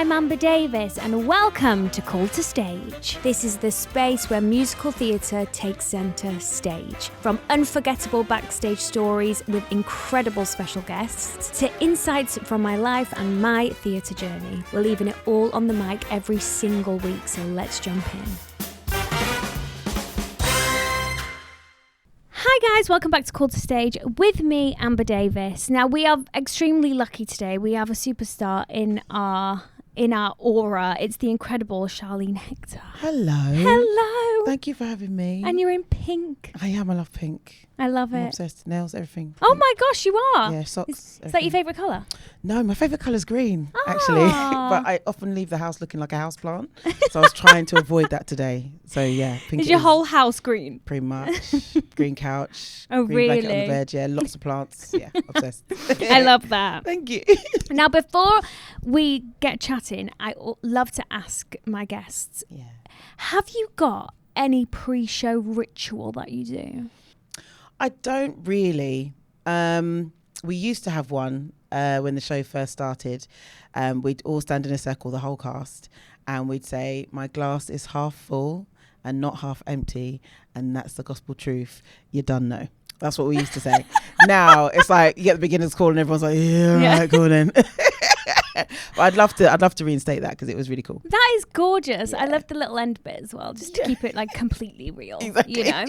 I'm Amber Davies and welcome to Call to Stage. This is the space where musical theatre takes centre stage. From unforgettable backstage stories with incredible special guests to insights from my life and my theatre journey. We're leaving it all on the mic every single week, so let's jump in. Hi guys, welcome back to Call to Stage with me, Amber Davies. Now we are extremely lucky today. We have a superstar in our aura. It's the incredible Sharlene Hector. Hello. Hello. Thank you for having me. And you're in pink. I am. I love pink. I love it. I'm obsessed. Nails, everything. Oh my gosh, you are? Yeah, socks. Is that your favourite colour? No, my favourite colour is green, actually. But I often leave the house looking like a house plant. So I was trying to avoid that today. So yeah, pink is your whole house green? Pretty much. Green couch. Oh, green really? Blanket on the bed. Yeah, lots of plants. Yeah, obsessed. I love that. Thank you. Now, before we get chatting, I love to ask my guests, have you got any pre-show ritual that you do? I don't really. We used to have one when the show first started. We'd all stand in a circle, the whole cast, and we'd say, "My glass is half full and not half empty, and that's the gospel truth. You done know." That's what we used to say. Now it's like you get the beginner's call and everyone's like, "Yeah, right, go on then." But I'd love to reinstate that because it was really cool. That is gorgeous. Yeah. I love the little end bit as well, just to keep it like completely real. Exactly. You know.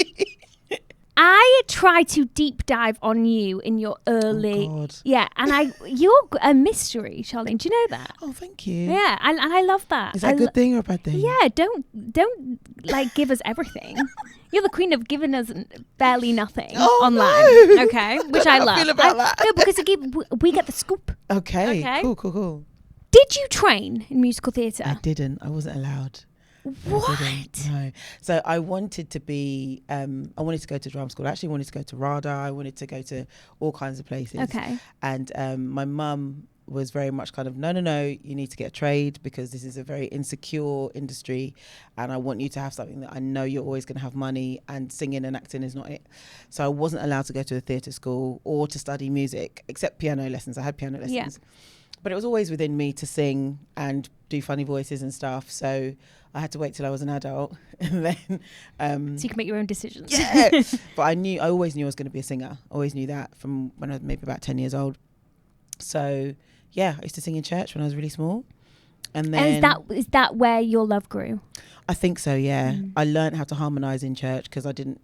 I try to deep dive on you in your early, God. and you're a mystery, Sharlene. Do you know that? Oh, thank you. Yeah, and I love that. Is that a good thing or a bad thing? Yeah, don't like give us everything. You're the queen of giving us barely nothing online. No. Okay, which I love. I feel about that. No, because we get the scoop. Okay. Cool. Did you train in musical theatre? I didn't. I wasn't allowed. What? No. So I wanted to be, I wanted to go to drama school. I actually wanted to go to RADA. I wanted to go to all kinds of places. Okay. And my mum was very much kind of, no, you need to get a trade because this is a very insecure industry and I want you to have something that I know you're always going to have money, and singing and acting is not it. So I wasn't allowed to go to a theatre school or to study music, except piano lessons. I had piano lessons. Yeah. But it was always within me to sing and do funny voices and stuff. So I had to wait till I was an adult and then... so you can make your own decisions. Yeah. But I always knew I was going to be a singer. I always knew that from when I was maybe about 10 years old. So, yeah, I used to sing in church when I was really small. And then... And is that where your love grew? I think so, yeah. I learned how to harmonise in church because I didn't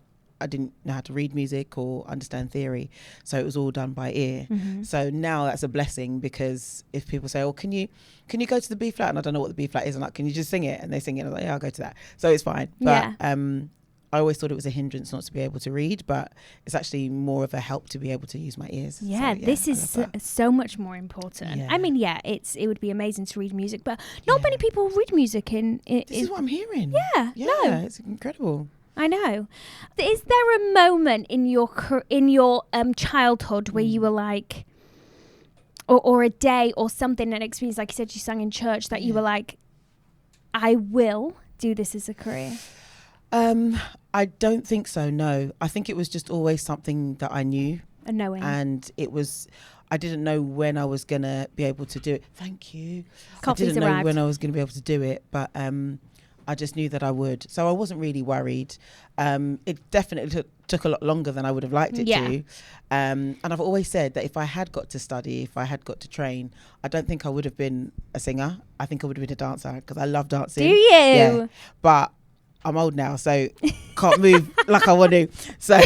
know how to read music or understand theory, so it was all done by ear. So now that's a blessing because if people say, "Oh, can you go to the B flat?" and I don't know what the B flat is, I'm like, "Can you just sing it?" and they sing it, and I'm like, "Yeah, I'll go to that." So it's fine. But I always thought it was a hindrance not to be able to read, but it's actually more of a help to be able to use my ears. Yeah, so, this is so much more important. I mean, it would be amazing to read music, but not many people read music this is what I'm hearing. Yeah, it's incredible. I know. Is there a moment in your childhood where you were like, or a day or something, an experience, like you said, you sang in church, that you were like, I will do this as a career? I don't think so, no. I think it was just always something that I knew. A knowing. And I didn't know when I was going to be able to do it. Thank you. Coffee's I didn't know arrived. when I was going to be able to do it, but I just knew that I would. So I wasn't really worried. It definitely took a lot longer than I would have liked it to. And I've always said that if I had got to study, if I had got to train, I don't think I would have been a singer. I think I would have been a dancer because I love dancing. Do you? Yeah. But I'm old now, so can't move like I want to. So,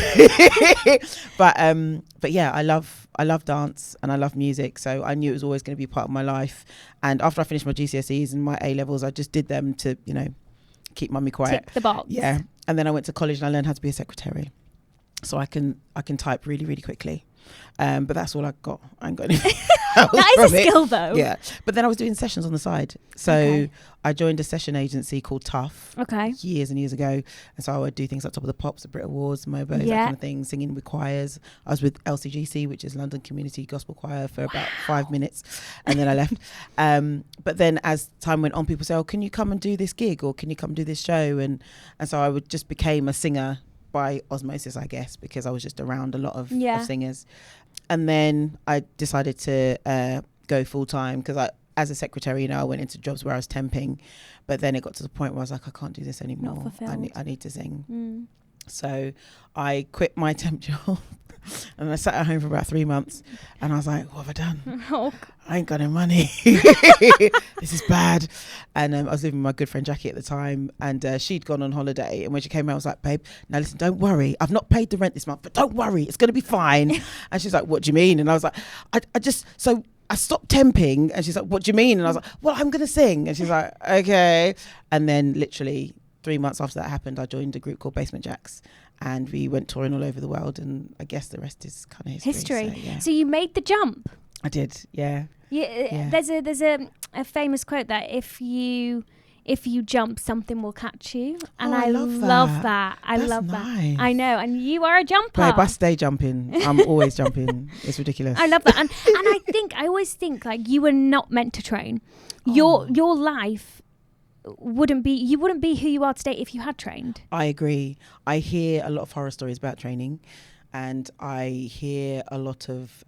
but yeah, I love dance and I love music. So I knew it was always going to be part of my life. And after I finished my GCSEs and my A levels, I just did them to, keep mummy quiet. Tick the box. Yeah. And then I went to college and I learned how to be a secretary. So I can type really, really quickly. But that's all I got. I ain't got anything else. That is a skill though. Yeah. But then I was doing sessions on the side. So I joined a session agency called Tough years and years ago. And so I would do things like Top of the Pops, the Brit Awards, Mobo, that kind of thing, singing with choirs. I was with LCGC, which is London Community Gospel Choir, for about 5 minutes. And then I left. But then as time went on, people say, "Oh, can you come and do this gig? Or can you come do this show?" And so I just became a singer by osmosis, I guess, because I was just around a lot of singers. And then I decided to go full time because as a secretary, I went into jobs where I was temping, but then it got to the point where I was like, I can't do this anymore. Not fulfilled. I need to sing. So I quit my temp job and I sat at home for about 3 months and I was like, what have I done? I ain't got no money. This is bad. And I was living with my good friend Jackie at the time, and she'd gone on holiday, and when she came out I was like, babe, now listen, don't worry, I've not paid the rent this month, but don't worry, it's going to be fine. And she's like, what do you mean? And I was like, I stopped temping. And she's like, what do you mean? And I was like, well, I'm going to sing. And she's like, okay. And then literally 3 months after that happened, I joined a group called Basement Jaxx, and we went touring all over the world, and I guess the rest is kind of history. So you made the jump. I did, yeah. There's a famous quote that if you jump, something will catch you, and I love that. I love nice. that. I know, and you are a jumper. Babe, I stay jumping. I'm always jumping. It's ridiculous. I love that, and I always think like you were not meant to train. Your life wouldn't be who you are today if you had trained. I agree. I hear a lot of horror stories about training, and I hear a lot of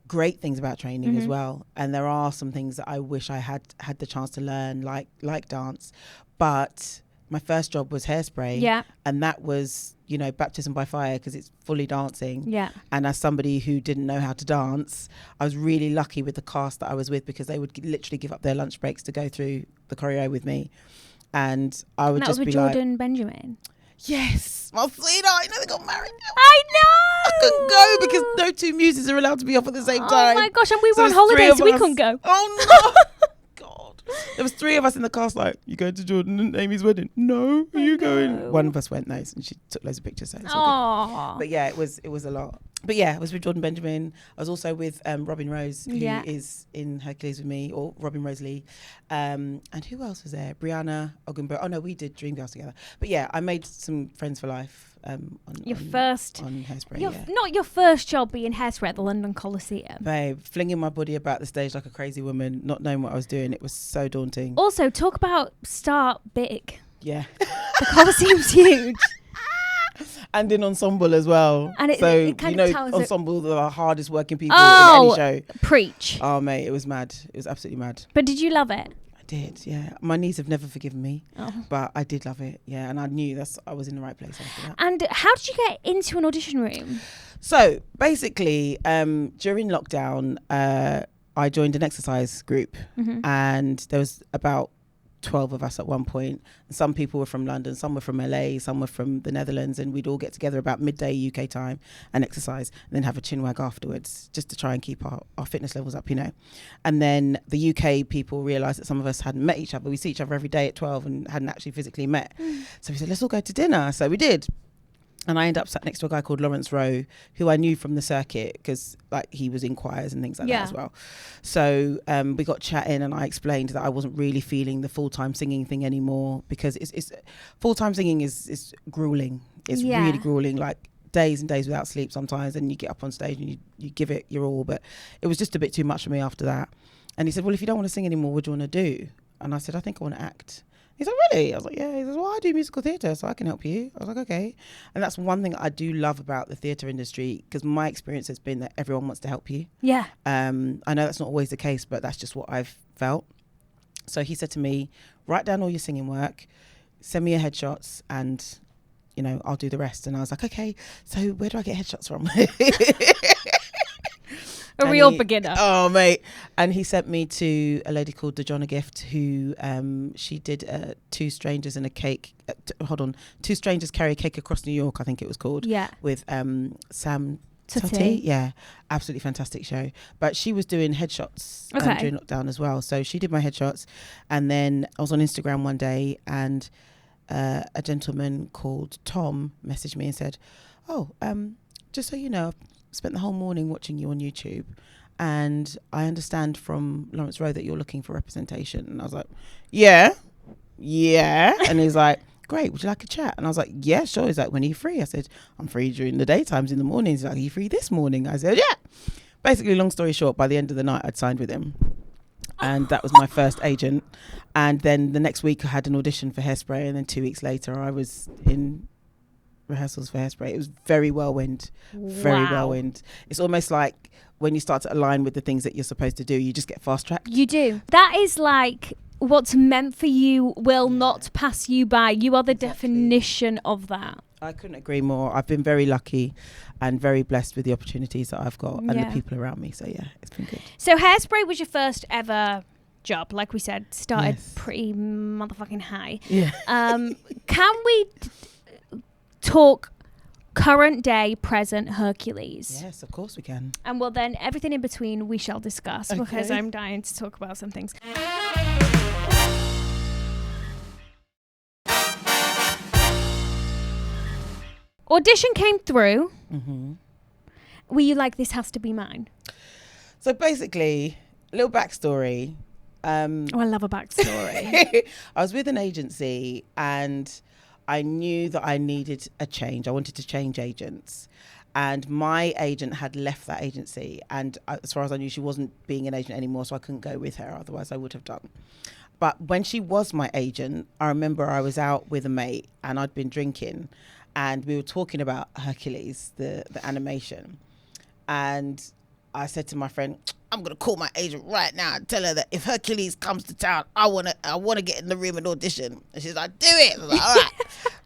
great things about training as well. And there are some things that I wish I had the chance to learn, like dance. But my first job was Hairspray, and that was, baptism by fire because it's fully dancing. Yeah. And as somebody who didn't know how to dance, I was really lucky with the cast that I was with, because they would literally give up their lunch breaks to go through the choreo with me, and I would just be like, Jordan Benjamin. Yes, my sweetheart. They got married. I know. I couldn't go because no two muses are allowed to be off at the same time. Oh my gosh, and we were on holiday, so we couldn't go. Oh no. God. There was 3 of us in the cast like, you going to Jordan and Amy's wedding? No, are you going? One of us went, no, and she took loads of pictures. So it's all good. But yeah, it was a lot. But yeah, I was with Jordan Benjamin. I was also with Robin Rose, who is in Hercules with me, or Robin Rose Lee. And who else was there? Brianna Ogunbo. Oh no, we did Dreamgirls together. But yeah, I made some friends for life. On Hairspray. Not your first job being Hairspray at the London Coliseum. Babe, flinging my body about the stage like a crazy woman, not knowing what I was doing. It was so daunting. Also, talk about start big. Yeah. The Coliseum's huge. And in ensemble as well. And it kind of tells ensemble the hardest working people in any show. Preach. Oh mate, it was mad. It was absolutely mad. But did you love it? I did, yeah. My knees have never forgiven me, but I did love it, yeah. And I knew I was in the right place after that. And how did you get into an audition room? So basically, during lockdown, I joined an exercise group, and there was about 12 of us at one point. Some people were from London, some were from LA, some were from the Netherlands, and we'd all get together about midday UK time and exercise, and then have a chinwag afterwards, just to try and keep our fitness levels up, And then the UK people realised that some of us hadn't met each other. We see each other every day at 12 and hadn't actually physically met. So we said, let's all go to dinner. So we did. And I ended up sat next to a guy called Lawrence Rowe, who I knew from the circuit because he was in choirs and things like that as well. So we got chatting, and I explained that I wasn't really feeling the full-time singing thing anymore, because it's full-time singing is grueling. It's really grueling, like days and days without sleep sometimes, and you get up on stage and you give it your all. But it was just a bit too much for me after that. And he said, well, if you don't want to sing anymore, what do you want to do? And I said, I think I want to act. He's like, really? I was like, yeah. He says, well, I do musical theatre, so I can help you. I was like, okay. And that's one thing I do love about the theatre industry, because my experience has been that everyone wants to help you. Yeah. I know that's not always the case, but that's just what I've felt. So he said to me, write down all your singing work, send me your headshots, and, I'll do the rest. And I was like, okay, so where do I get headshots from? A real beginner. Oh, mate. And he sent me to a lady called Dejonna Gift, who she did Two Strangers and a Cake. Two Strangers Carry a Cake Across New York, I think it was called. Yeah. With Sam Tutty. Yeah. Absolutely fantastic show. But she was doing headshots during lockdown as well. So she did my headshots. And then I was on Instagram one day, and a gentleman called Tom messaged me and said, just so you know, I've spent the whole morning watching you on YouTube, and I understand from Lawrence Rowe that you're looking for representation. And I was like, yeah. And he's like, great, would you like a chat? And I was like, yeah, sure. He's like, when are you free? I said, I'm free during the daytimes, in the mornings. He's like, are you free this morning? I said, yeah. Basically, long story short, by the end of the night, I'd signed with him. And that was my first agent. And then the next week I had an audition for Hairspray, and then 2 weeks later I was in rehearsals for Hairspray. It was very whirlwind. It's almost like when you start to align with the things that you're supposed to do, you just get fast tracked. You do. That is like what's meant for you will not pass you by. You are the definition of that. I couldn't agree more. I've been very lucky and very blessed with the opportunities that I've got and the people around me. So yeah, it's been good. So Hairspray was your first ever job, like we said, started pretty motherfucking high. Yeah. Can we talk current day, present Hercules? Yes, of course we can. And well, then everything in between we shall discuss because I'm dying to talk about some things. Audition came through. Mm-hmm. Were you like, this has to be mine? So basically, a little backstory. I love a backstory. I was with an agency and I knew that I needed a change. I wanted to change agents. And my agent had left that agency. And as far as I knew, she wasn't being an agent anymore, so I couldn't go with her. Otherwise, I would have done. But when she was my agent, I remember I was out with a mate and I'd been drinking. And we were talking about Hercules, the animation. And I said to my friend, I'm going to call my agent right now and tell her that if Hercules comes to town, I want to get in the room and audition. And she's like, do it. I was like, all right.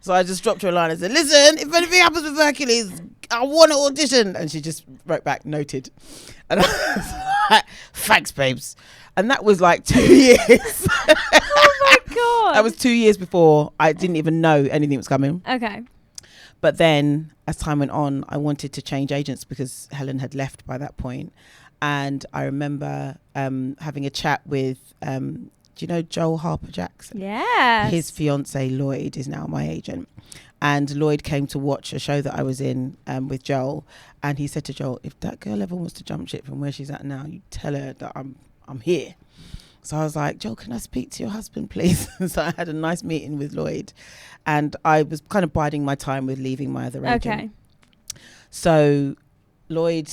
So I just dropped her a line and said, listen, if anything happens with Hercules, I want to audition. And she just wrote back, noted. And I was like, thanks, babes. And that was like 2 years. Oh my God. That was 2 years before I didn't even know anything was coming. Okay. But then as time went on, I wanted to change agents because Helen had left by that point. And I remember having a chat with, do you know Joel Harper Jackson? Yeah. His fiance Lloyd is now my agent. And Lloyd came to watch a show that I was in with Joel. And he said to Joel, if that girl ever wants to jump ship from where she's at now, you tell her that I'm here. So I was like, Joel, can I speak to your husband, please? So I had a nice meeting with Lloyd. And I was kind of biding my time with leaving my other agent. Okay. So Lloyd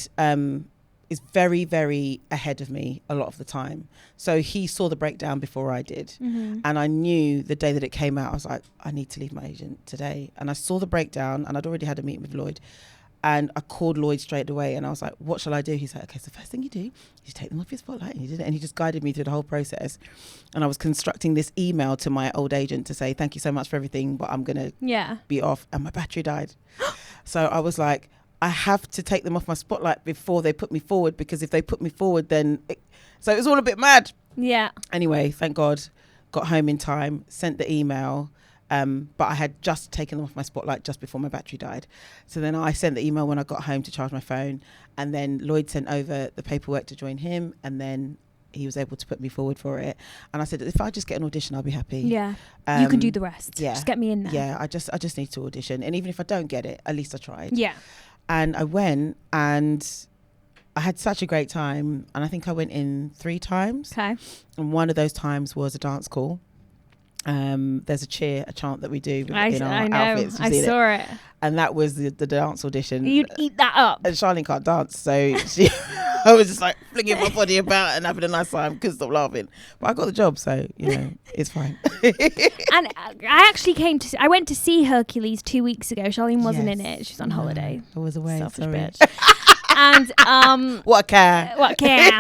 is very, very ahead of me a lot of the time. So he saw the breakdown before I did. Mm-hmm. And I knew the day that it came out, I was like, I need to leave my agent today. And I saw the breakdown and I'd already had a meeting with Lloyd. And I called Lloyd straight away and I was like, what shall I do? He's like, okay, so the first thing you do, you take them off your spotlight. And he did it. And he just guided me through the whole process. And I was constructing this email to my old agent to say, thank you so much for everything, but I'm going to be off. And my battery died. So I was like, I have to take them off my spotlight before they put me forward, because if they put me forward, then... So it was all a bit mad. Yeah. Anyway, thank God, got home in time, sent the email. But I had just taken them off my spotlight just before my battery died. So then I sent the email when I got home to charge my phone. And then Lloyd sent over the paperwork to join him. And then he was able to put me forward for it. And I said, if I just get an audition, I'll be happy. Yeah. You can do the rest. Yeah. Just get me in there. Yeah, I just need to audition. And even if I don't get it, at least I tried. Yeah. And I went and I had such a great time. And I think I went in 3 times. Okay. And one of those times was a dance call. There's a chant that we do in our outfits. I saw it. And that was the dance audition. You'd eat that up. And Sharlene can't dance, so I was just like flinging my body about and having a nice time, couldn't stop laughing. But I got the job, so it's fine. And I went to see Hercules 2 weeks ago. Charlene wasn't in it. She was on holiday. I was away. Selfish sorry. bitch. And what a care.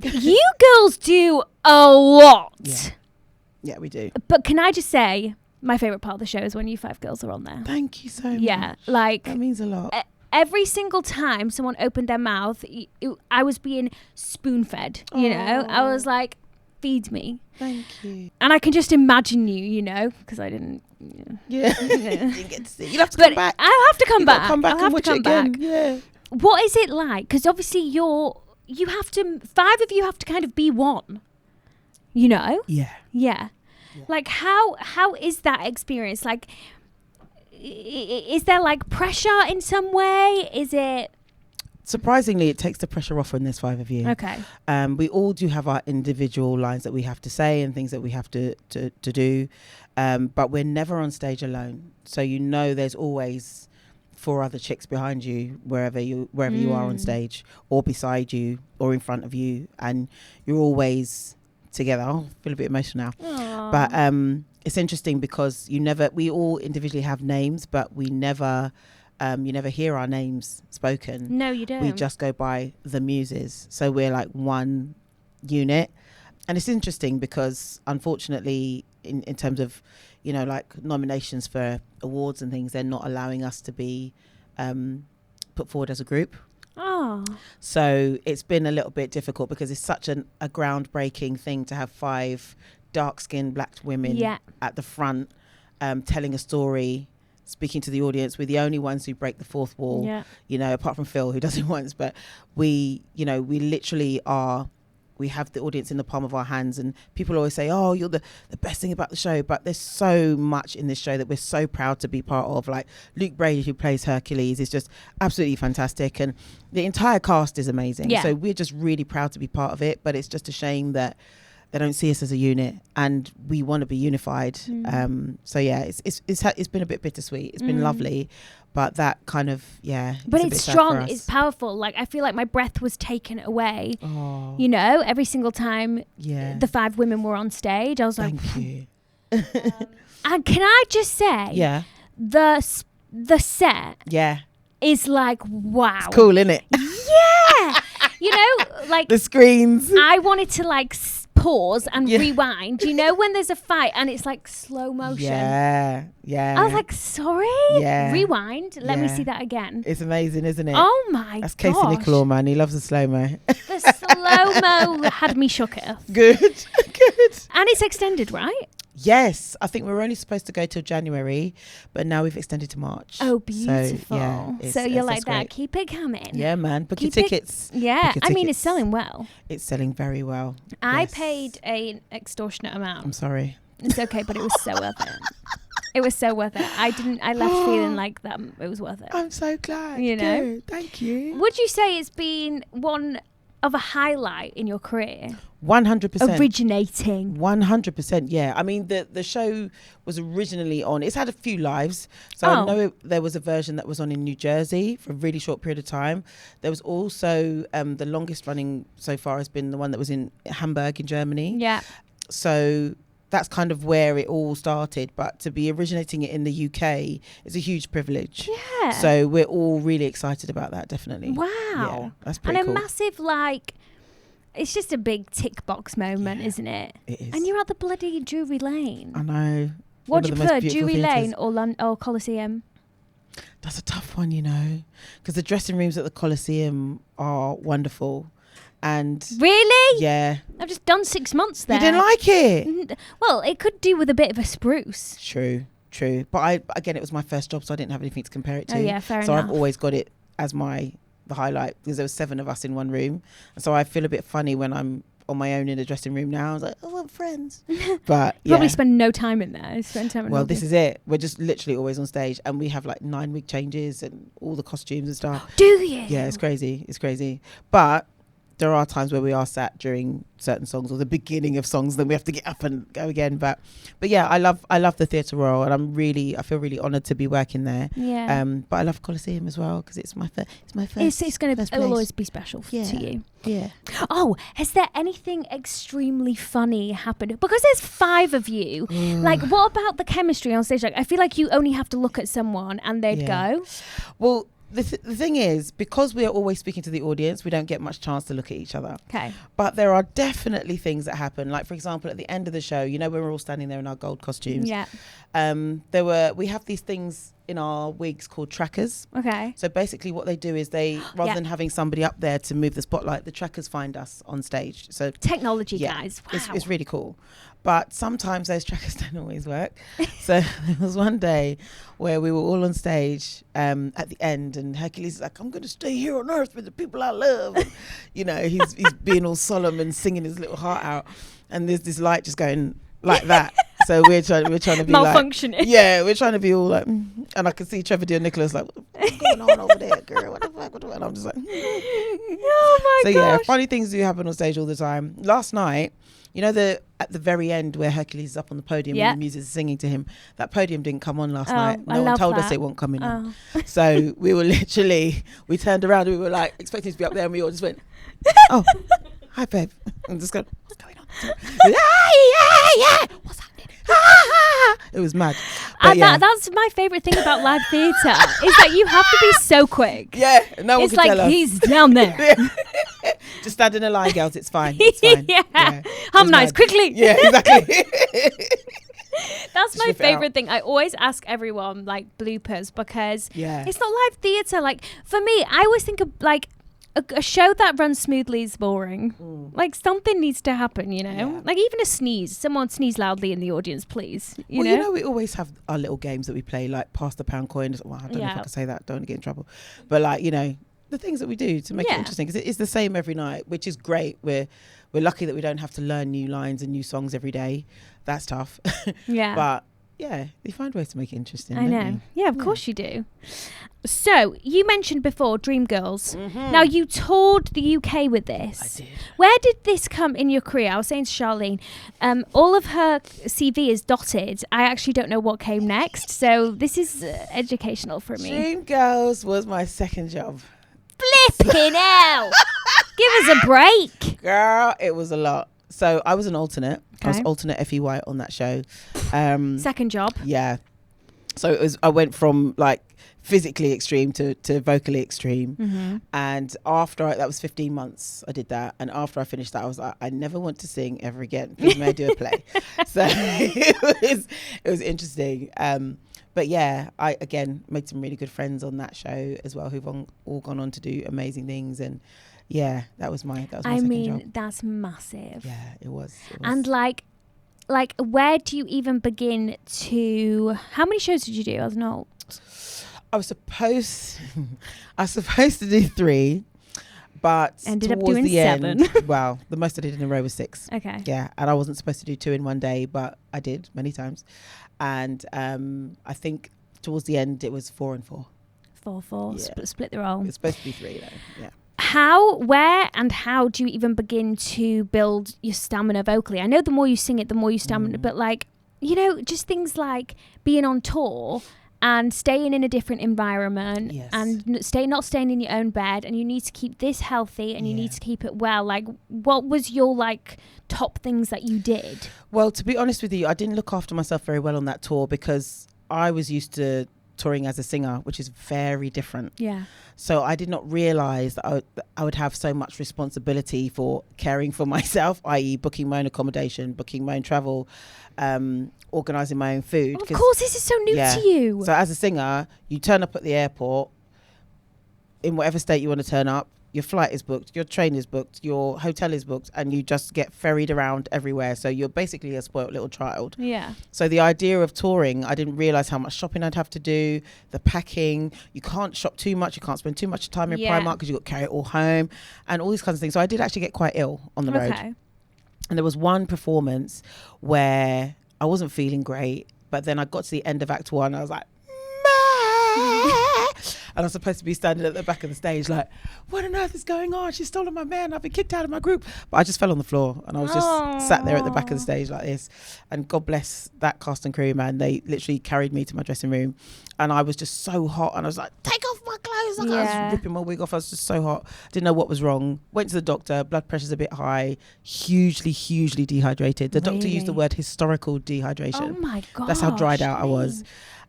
You girls do a lot. Yeah, we do. But can I just say, my favourite part of the show is when you 5 girls are on there. Thank you so much. Yeah, like... That means a lot. Every single time someone opened their mouth, I was being spoon-fed, you know? I was like, feed me. Thank you. And I can just imagine you, because I didn't... Yeah. Didn't get to see. You'll have to come back. I'll have to come back. Come back and watch it again. Yeah. What is it like? Because obviously you have to... 5 of you have to kind of be one. Yeah. Like how is that experience? Like, is there like pressure in some way? Is it? Surprisingly, it takes the pressure off when there's 5 of you. Okay. We all do have our individual lines that we have to say and things that we have to do, but we're never on stage alone. So there's always 4 other chicks behind you wherever you are on stage, or beside you, or in front of you, and you're always together. I feel a bit emotional now. Aww. But it's interesting because we all individually have names, but we never you never hear our names spoken. No, you don't. We just go by the muses. So we're like one unit. And it's interesting because unfortunately, in terms of, you know, like nominations for awards and things, they're not allowing us to be put forward as a group. Oh. So it's been a little bit difficult because it's such a groundbreaking thing to have 5 dark-skinned black women at the front telling a story, speaking to the audience. We're the only ones who break the fourth wall, you know, apart from Phil, who does it once. But we literally are, we have the audience in the palm of our hands, and people always say, oh, you're the best thing about the show. But there's so much in this show that we're so proud to be part of. Like Luke Brady, who plays Hercules, is just absolutely fantastic. And the entire cast is amazing. Yeah. So we're just really proud to be part of it. But it's just a shame that they don't see us as a unit, and we want to be unified. So yeah, it's been a bit bittersweet. It's been lovely, but that kind of But it's strong. It's powerful. Like I feel like my breath was taken away. Oh. You know, every single time the 5 women were on stage, I was like, thank you. And can I just say, the set, is like wow. It's cool, isn't it? Yeah. You know, like the screens. I wanted to like pause and rewind, you know, when there's a fight and it's like slow motion. I was like, sorry, rewind, let me see that again. It's amazing, isn't it? Oh my god, that's Casey Nicholaw, man. He loves the slow-mo. The slow-mo had me shook. Good. And it's extended, right? Yes, I think we were only supposed to go till January, but now we've extended to March. Oh, beautiful. So you're like that. Great. Keep it coming. Yeah, man. Book your tickets. Yeah. I mean, it's selling well. It's selling very well. I paid an extortionate amount. I'm sorry. It's okay, but it was so worth it. It was so worth it. I left feeling like that it was worth it. I'm so glad. You know? Good. Thank you. Would you say it's been one of a highlight in your career? 100%. Originating. 100%, yeah. I mean, the show was originally on, it's had a few lives. So I know there was a version that was on in New Jersey for a really short period of time. There was also, the longest running so far has been the one that was in Hamburg in Germany. Yeah. So that's kind of where it all started. But to be originating it in the UK is a huge privilege. Yeah. So we're all really excited about that, definitely. Wow. Yeah, that's pretty cool. And a massive, like, it's just a big tick box moment, isn't it? It is. And you're at the bloody Drury Lane. I know. What do you prefer, Drury Lane or Coliseum? That's a tough one, you know, because the dressing rooms at the Coliseum are wonderful. And really? Yeah. I've just done 6 months there. You didn't like it? Well, it could do with a bit of a spruce. True. But again, it was my first job, so I didn't have anything to compare it to. Oh yeah, fair enough. So I've always got it as the highlight, because there was 7 of us in one room. And so I feel a bit funny when I'm on my own in a dressing room now. I was like, oh, I'm friends. But probably spend no time in there. Spend time in this is it. We're just literally always on stage, and we have like 9 wig changes and all the costumes and stuff. Do you? Yeah, it's crazy. But there are times where we are sat during certain songs or the beginning of songs, then we have to get up and go again. But yeah, I love the Theatre Royal, and I feel really honoured to be working there. Yeah. But I love Coliseum as well, because it's my first. It will always be special to you. Yeah. Oh, has there anything extremely funny happened? Because there's 5 of you. Like, what about the chemistry on stage? Like, I feel like you only have to look at someone and they'd go. Well, the thing is, because we are always speaking to the audience, we don't get much chance to look at each other. Okay. But there are definitely things that happen. Like, for example, at the end of the show, you know, when we're all standing there in our gold costumes. Yeah. We have these things in our wigs called trackers. Okay. So basically what they do is rather than having somebody up there to move the spotlight, the trackers find us on stage. So technology, guys. Wow. It's really cool. But sometimes those trackers don't always work. So there was one day where we were all on stage at the end, and Hercules is like, I'm going to stay here on earth with the people I love. And, you know, he's being all solemn and singing his little heart out. And there's this light just going like that. So we're trying to be malfunctioning. Like, yeah, we're trying to be all like, and I can see Trevor and Nicholas like, what's going on over there, girl? What the fuck? And I'm just like, oh my gosh. So yeah, funny things do happen on stage all the time. Last night, you know, at the very end where Hercules is up on the podium and the music is singing to him, that podium didn't come on last night. No one told us it won't come in on. So we turned around and we were like expecting to be up there, and we all just went, oh, hi babe. And just going, what's going on? Yeah. What's happening? It was mad. That's my favourite thing about live theatre is that you have to be so quick. Yeah, no one it's can like tell us. He's down there. Just stand in a line, girls. It's fine. It's fine. Yeah. Harmonise quickly. Yeah, exactly. That's my favourite thing. I always ask everyone like bloopers because it's not live theatre. Like for me, I always think of like a show that runs smoothly is boring. Like something needs to happen, you know. Yeah. Like even a sneeze. Someone sneeze loudly in the audience, please. You know? You know, we always have our little games that we play, like pass the pound coin. Well, I don't know if I can say that. Don't want to get in trouble. But like, you know, the things that we do to make it interesting, because it's the same every night, which is great. We're lucky that we don't have to learn new lines and new songs every day. That's tough. Yeah. But yeah, you find ways to make it interesting. I know. You? Yeah, of course you do. So you mentioned before Dreamgirls. Now you toured the UK with this. I did. Where did this come in your career? I was saying to Sharlene, all of her CV is dotted. I actually don't know what came next. So this is educational for me. Dreamgirls was my second job. Flipping hell. Give us a break. Girl, it was a lot. So I was an alternate. Okay. I was alternate FEY on that show. Second job. Yeah. So I went from like physically extreme to vocally extreme. And after that was 15 months I did that. And after I finished that, I was like, I never want to sing ever again. Please may I do a play. So it was interesting. But yeah, I again made some really good friends on that show as well, who've all gone on to do amazing things. And yeah, that was my second job. That's massive. Yeah, it was. And like where do you even begin to, how many shows did you do as an alt? I was supposed to do 3, but ended up towards doing the 7. end, well, the most I did in a row was 6. Okay. Yeah, and I wasn't supposed to do 2 in one day, but I did many times. And I think towards the end it was 4 and 4. 4. Yeah. Split the role. It's supposed to be 3 though. Yeah. Where and how do you even begin to build your stamina vocally? I know the more you sing it, the more you stamina, but like, you know, just things like being on tour and staying in a different environment and not staying in your own bed, and you need to keep this healthy and you need to keep it well. Like, what was your like top things that you did? Well, to be honest with you, I didn't look after myself very well on that tour because I was used to touring as a singer, which is very different. Yeah. So I did not realise that I would have so much responsibility for caring for myself, i.e. booking my own accommodation, booking my own travel, organising my own food. Of course, this is so new to you. So as a singer, you turn up at the airport in whatever state you want to turn up. Your flight is booked, your train is booked, your hotel is booked, and you just get ferried around everywhere. So you're basically a spoilt little child. Yeah. So the idea of touring, I didn't realise how much shopping I'd have to do, the packing. You can't shop too much. You can't spend too much time in Primark because you've got to carry it all home and all these kinds of things. So I did actually get quite ill on the road. And there was one performance where I wasn't feeling great, but then I got to the end of Act 1 and I was like, and I'm supposed to be standing at the back of the stage like, what on earth is going on? She's stolen my man. I've been kicked out of my group. But I just fell on the floor and I was just sat there at the back of the stage like this. And God bless that cast and crew, man. They literally carried me to my dressing room and I was just so hot. And I was like, take off my clothes. Like I was ripping my wig off. I was just so hot. Didn't know what was wrong. Went to the doctor. Blood pressure's a bit high. Hugely dehydrated. The doctor used the word historical dehydration. Oh my God. That's how dried out I was.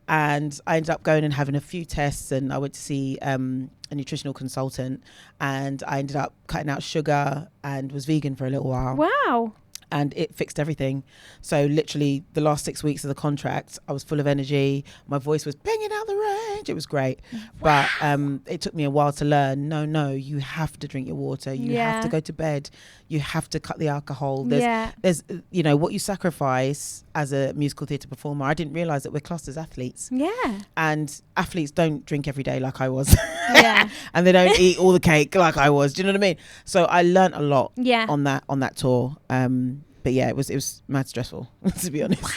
And I ended up going and having a few tests, and I went to see a nutritional consultant, and I ended up cutting out sugar and was vegan for a little while. Wow. And it fixed everything. So literally the last 6 weeks of the contract, I was full of energy. My voice was banging out the range. It was great. Wow. But it took me a while to learn, no, you have to drink your water. You have to go to bed. You have to cut the alcohol. There's you know, what you sacrifice as a musical theatre performer. I didn't realise that we're classed as athletes. Yeah. And athletes don't drink every day like I was. Yeah. And they don't eat all the cake like I was. Do you know what I mean? So I learnt a lot on that tour. But yeah, it was mad stressful, to be honest. Wow.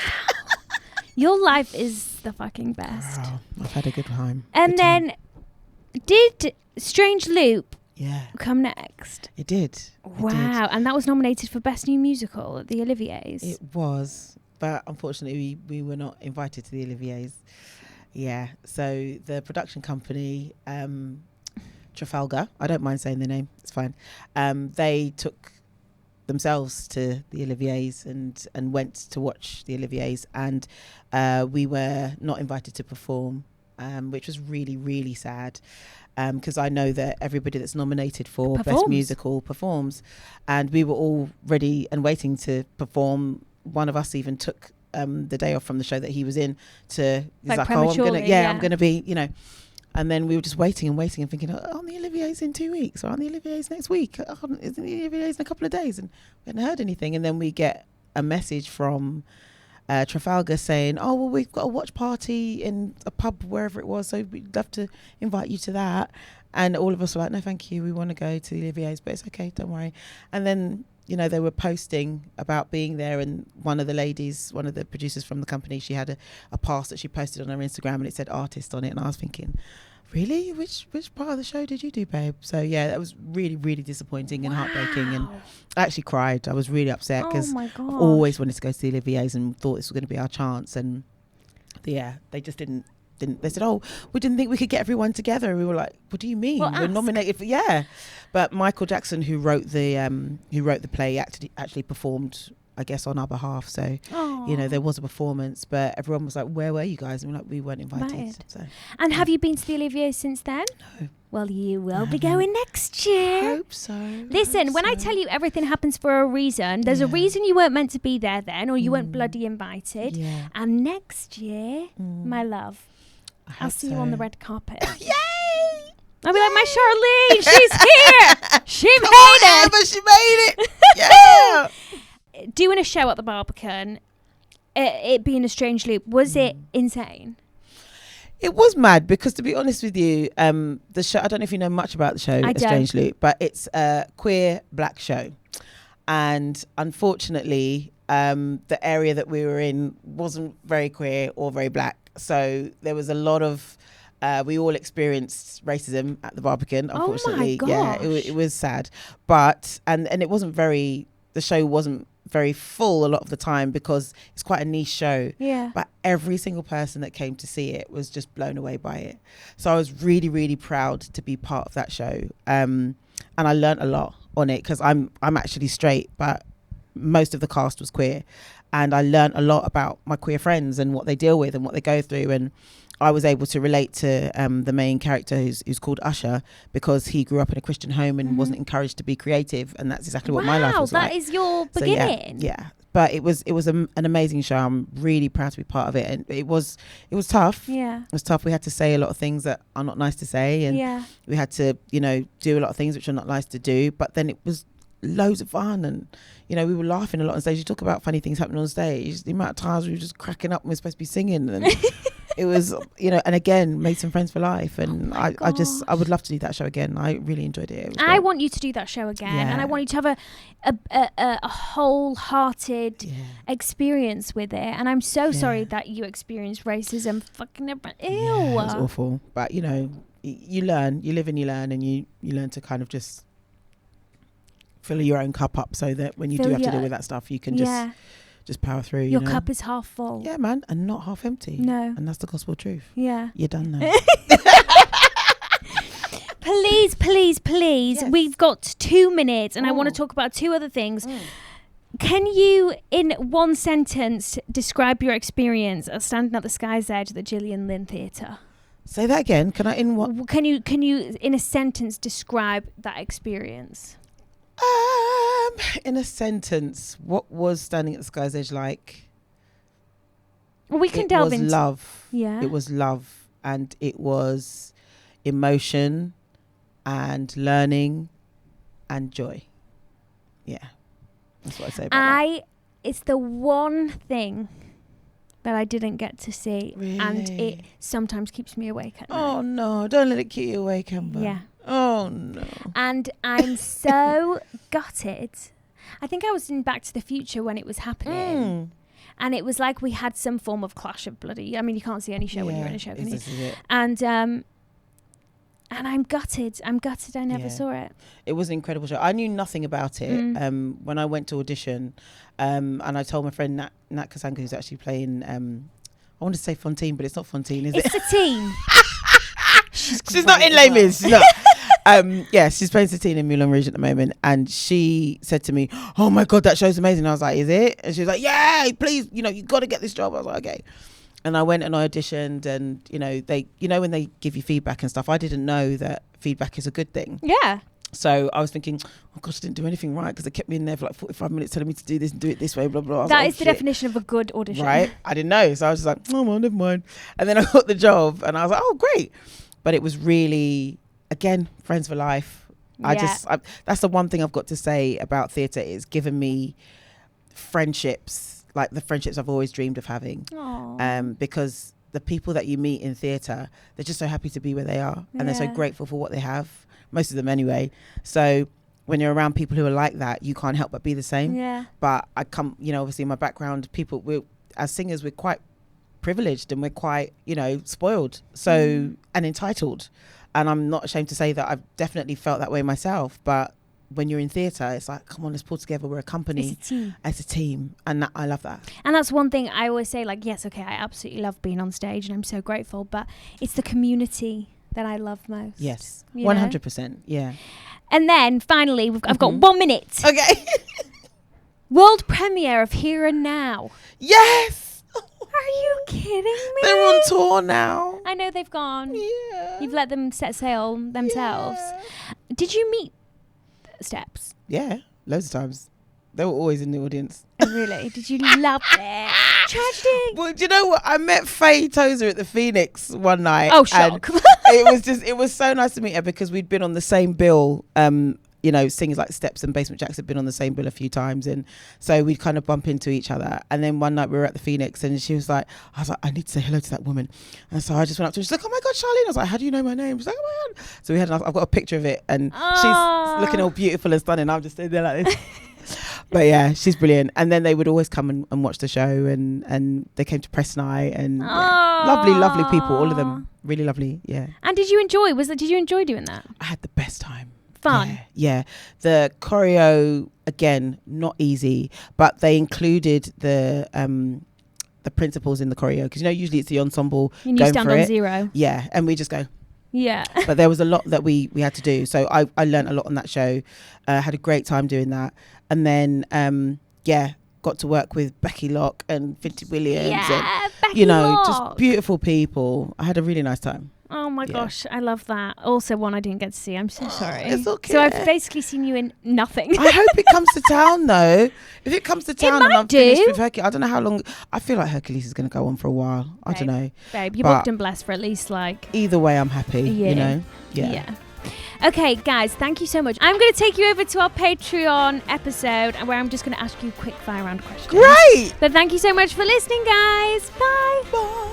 Your life is the fucking best. Wow, I've had a good time. And then, did Strange Loop come next? It did. Wow, and that was nominated for Best New Musical at the Olivier's. It was, but unfortunately we were not invited to the Olivier's. Yeah, so the production company, Trafalgar, I don't mind saying the name, it's fine. They took themselves to the Oliviers and went to watch the Oliviers, and we were not invited to perform, which was really, really sad, because I know that everybody that's nominated for Best Musical performs, and we were all ready and waiting to perform. One of us even took the day off from the show that he was in to, he's like, oh, I'm gonna be, you know. And then we were just waiting and thinking, aren't the Oliviers in 2 weeks? Or aren't the Oliviers next week? Isn't the Oliviers in a couple of days? And we hadn't heard anything. And then we get a message from Trafalgar saying, oh, well, we've got a watch party in a pub, wherever it was, so we'd love to invite you to that. And all of us were like, no, thank you. We want to go to the Oliviers, but it's okay, don't worry. And then, you know, they were posting about being there, and one of the producers from the company, she had a pass that she posted on her Instagram, and it said artist on it. And I was thinking, really? Which part of the show did you do, babe? So yeah, that was really, really disappointing and heartbreaking. And I actually cried. I was really upset because I've always wanted to go to the Oliviers and thought this was going to be our chance. And yeah, they just didn't. They said, oh, we didn't think we could get everyone together. And we were like, what do you mean? We're nominated for, But Michael Jackson, who wrote the play, actually performed, I guess, on our behalf. So, you know, there was a performance, but everyone was like, where were you guys? And we're like, we weren't invited. So. And have you been to the Olivier since then? No. Well, you will be going next year. Hope so. Listen, when I tell you everything happens for a reason, there's a reason you weren't meant to be there then, or you weren't bloody invited. Yeah. And next year, my love, I'll see you on the red carpet. Yay! I'll be like, my Sharlene, she's here. She made it. But she made it. Yeah. Doing a show at the Barbican, it being a strange loop, was it insane? It was mad because, to be honest with you, the show, I don't know if you know much about the show, A Strange Loop, but it's a queer black show. And unfortunately, the area that we were in wasn't very queer or very black. So there was a lot of, we all experienced racism at the Barbican, unfortunately. Oh my gosh. Yeah, it was sad. But, and it wasn't very, the show wasn't very full a lot of the time because it's quite a niche show. Yeah. But every single person that came to see it was just blown away by it. So I was really, really proud to be part of that show. And I learned a lot on it because I'm actually straight, but most of the cast was queer. And I learned a lot about my queer friends and what they deal with and what they go through. And I was able to relate to the main character who's called Usher, because he grew up in a Christian home and wasn't encouraged to be creative. And that's exactly what my life was like. Wow, that is your beginning. So, yeah. But it was an amazing show. I'm really proud to be part of it. And it was tough. Yeah. It was tough. We had to say a lot of things that are not nice to say. And we had to, you know, do a lot of things which are not nice to do. But then it was loads of fun, and you know, we were laughing a lot on stage. You talk about funny things happening on stage, the amount of times we were just cracking up when we were supposed to be singing, and it was, you know, and again, made some friends for life. And I would love to do that show again. I really enjoyed it. I want you to do that show again, and I want you to have a wholehearted experience with it. And I'm so sorry that you experienced racism. Fucking ew. Yeah, it was awful. But you know, you learn, you live and you learn, and you learn to kind of just fill your own cup up, so that when you do have to deal with that stuff, you can just power through. Your cup is half full. Yeah, man, and not half empty. No. And that's the gospel truth. Yeah. You're done now. Please. Yes. We've got 2 minutes, and I want to talk about 2 other things. Can you, in one sentence, describe your experience of standing at the Sky's Edge at the Gillian Lynn Theatre? Say that again. Can I, in what? Can you, in a sentence, describe that experience? In a sentence, what was standing at the Sky's Edge like? Well, we can delve into. It was love. Yeah. It was love, and it was emotion, and learning, and joy. Yeah, that's what I'd say about that. It's the one thing that I didn't get to see, and it sometimes keeps me awake at night. Oh no! Don't let it keep you awake, Amber. Yeah. Oh no. And I'm so gutted. I think I was in Back to the Future when it was happening. And it was like we had some form of clash of bloody, I mean, you can't see any show when you're in a show, can you? And I'm gutted. I never saw it. It was an incredible show. I knew nothing about it when I went to audition. And I told my friend Nat Kasanka, who's actually playing, I want to say Fontaine, but it's not Fontaine, is it? It's Satine. She's not in Les Mis. She's not. She's playing Satine in Moulin Rouge at the moment, and she said to me, "Oh my God, that show's amazing." I was like, "Is it?" And she was like, "Yeah, please, you got to get this job." I was like, "Okay." And I went and I auditioned, and they, when they give you feedback and stuff, I didn't know that feedback is a good thing. Yeah. So I was thinking, oh gosh, I didn't do anything right because they kept me in there for like 45 minutes telling me to do this and do it this way, blah, blah. That is the definition of a good audition. Right? I didn't know. So I was just like, oh, well, never mind. And then I got the job and I was like, oh, great. But it was really, again, friends for life. Yeah. That's the one thing I've got to say about theatre, is given me friendships, like the friendships I've always dreamed of having. Because the people that you meet in theatre, they're just so happy to be where they are. And they're so grateful for what they have. Most of them anyway. So when you're around people who are like that, you can't help but be the same. Yeah. But I come, obviously in my background, as singers, we're quite privileged and we're quite, spoiled. So, and entitled. And I'm not ashamed to say that I've definitely felt that way myself. But when you're in theatre, it's like, come on, let's pull together. We're a company. It's a team. And I love that. And that's one thing I always say, like, yes, okay, I absolutely love being on stage and I'm so grateful. But it's the community that I love most. Yes, 100%. Yeah. And then finally, I've got 1 minute. Okay. World premiere of Here and Now. Yes. Are you kidding me? They're on tour now. I know they've gone. Yeah. You've let them set sail themselves. Yeah. Did you meet Steps? Yeah, loads of times. They were always in the audience. Oh, really? Did you love it? Tragic. Well, do you know what? I met Faye Tozer at the Phoenix one night. Oh, shock. it was so nice to meet her because we'd been on the same bill. Singers like Steps and Basement Jaxx had been on the same bill a few times. And so we'd kind of bump into each other. And then one night we were at the Phoenix and I was like, I need to say hello to that woman. And so I just went up to her. She's like, oh my God, Sharlene. I was like, how do you know my name? She's like, oh my God. So I've got a picture of it and she's looking all beautiful and stunning. I'm just sitting there like this. But yeah, she's brilliant. And then they would always come and watch the show and they came to press night and lovely people, all of them. Really lovely, yeah. And did you enjoy doing that? I had the best time. Fun. Yeah. The choreo, again, not easy, but they included the principals in the choreo because usually it's the ensemble and going you stand for on it. zero. Yeah, and we just go. Yeah. But there was a lot that we had to do. So I learned a lot on that show. Had a great time doing that. And then, got to work with Becky Locke and Finty Williams. Yeah, and, Becky Locke. Just beautiful people. I had a really nice time. Oh my gosh, I love that. Also one I didn't get to see. I'm so sorry. It's okay. So I've basically seen you in nothing. I hope it comes to town though. If it comes to town and I'm finished with Hercules, I don't know how long. I feel like Hercules is going to go on for a while. I don't know. Babe, you're booked and blessed for at least like... Either way, I'm happy, Yeah. Okay, guys, thank you so much. I'm going to take you over to our Patreon episode where I'm just going to ask you quick fire round questions. Great! So thank you so much for listening, guys. Bye. Bye.